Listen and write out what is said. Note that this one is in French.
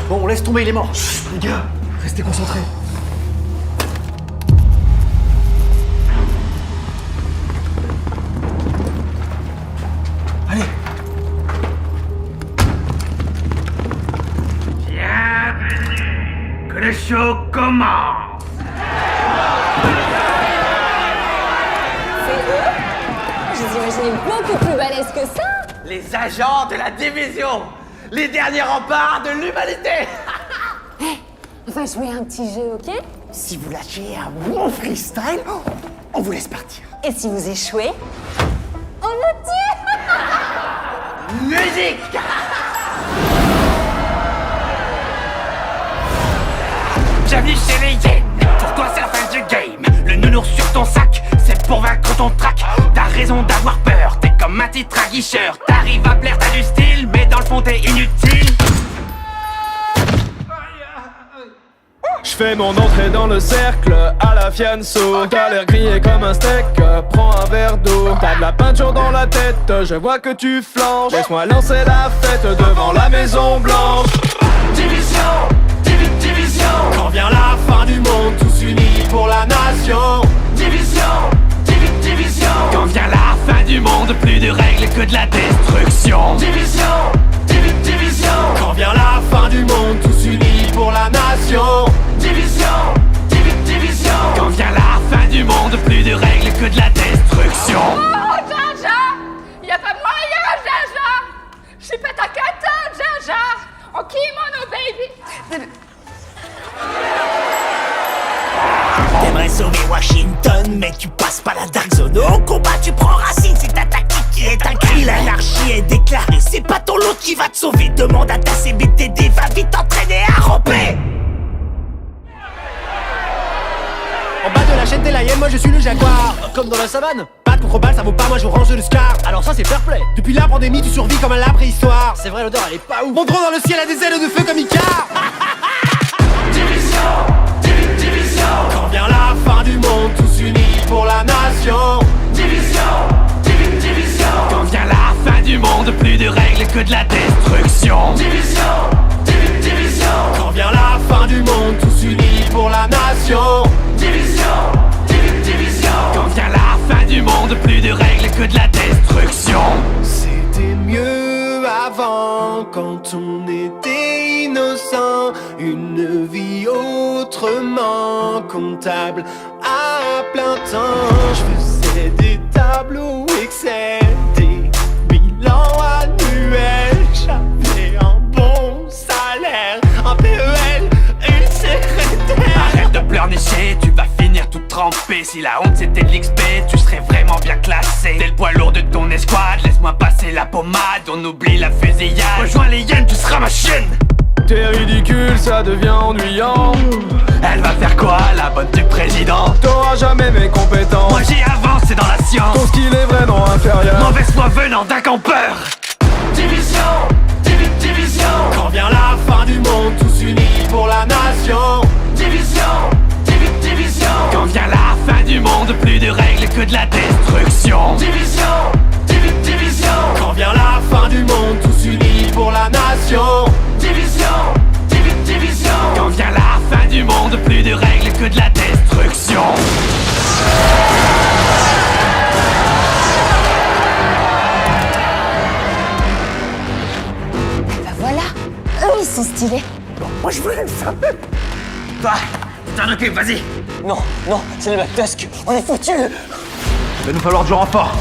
Bon, on laisse tomber, il est mort. Les gars, restez concentrés. Allez. Bienvenue, que le show commence. C'est eux? Je les imaginais beaucoup plus balèzes que ça. Les agents de la division, les derniers remparts de l'humanité. On va jouer un petit jeu, ok? Si vous lâchez un bon freestyle, on vous laisse partir. Et si vous échouez, on vous tue. Musique. Bienvenue chez les Yen. Pour toi c'est la fin du game. Le nounours sur ton sac, c'est pour vaincre ton trac. T'as raison d'avoir peur, t'es comme un titre aguicheur. T'arrives à plaire, t'as du style, mais dans le fond t'es inutile. Je fais mon entrée dans le cercle à la fianso. T'as l'air grillé comme un steak, prends un verre d'eau. T'as de la peinture dans la tête, je vois que tu flanches. Laisse-moi lancer la fête devant la Maison Blanche. Division, division. Quand vient la fin du monde, tous unis pour la nation. Division, division. Quand vient la fin du monde, plus de règles que de la destruction. Division, division. Quand vient la fin du monde, tous unis pour la nation. Division, division. Quand vient la fin du monde, plus de règles que de la destruction. Oh, Jaja! Y'a pas moyen, Jaja! J'suis pas ta cata, Jaja! En kimono, baby! T'aimerais sauver Washington, mais tu passes pas la Dark Zone. Au combat, tu prends racine, c'est ta tactique qui est un cri. L'anarchie est déclarée, c'est pas ton lot qui va te sauver. Demande à ta CBTD, va vite t'entraîner à ramper. En bas de la chaîne, t'es la hyène, moi je suis le jaguar. Comme dans la savane. Batte contre balle, ça vaut pas, moi je range le scar. Alors ça c'est fair play. Depuis la pandémie, tu survis comme à la préhistoire. C'est vrai, l'odeur elle est pas ouf. Mon drone dans le ciel a des ailes de feu comme Icar. Division, division. Quand vient la fin du monde, tous unis pour la nation. Division, division. Quand vient la fin du monde, plus de règles que de la destruction. Division, division. Quand vient la fin du monde, tous unis pour la nation. Division, division. Quand vient la fin du monde, plus de règles que de la destruction. C'était mieux avant, quand on était innocent. Une vie autrement comptable à plein temps. Je faisais des tableaux Excel, des bilans annuels. J'avais un bon salaire, un PEL, une secrétaire. Arrête de pleurnicher, tu vas finir tout trempé. Si la honte c'était de l'XP, tu serais vraiment bien classé. T'es le poids lourd de ton escouade, laisse-moi passer la pommade. On oublie la fusillade, rejoins les hyènes, tu seras ma chienne. T'es ridicule, ça devient ennuyant. Elle va faire quoi, la bonne du président? T'auras jamais mes compétences. Moi j'ai avancé dans la science. Ton skill est vraiment inférieur. Mauvaise foi venant d'un campeur. Division, division. Quand vient la fin du monde, tous unis pour la nation. Division, division. Quand vient la fin du monde, plus de règles que de la destruction. Division, division. Quand vient la fin du monde, tous unis pour la nation. Division, division. Quand vient la fin du monde, plus de règles que de la destruction. Bah voilà, eux ils sont stylés. Moi je voulais le faire. Toi, t'en occupes, vas-y. Non, c'est le McTusk. On est foutus. Il va nous falloir du renfort.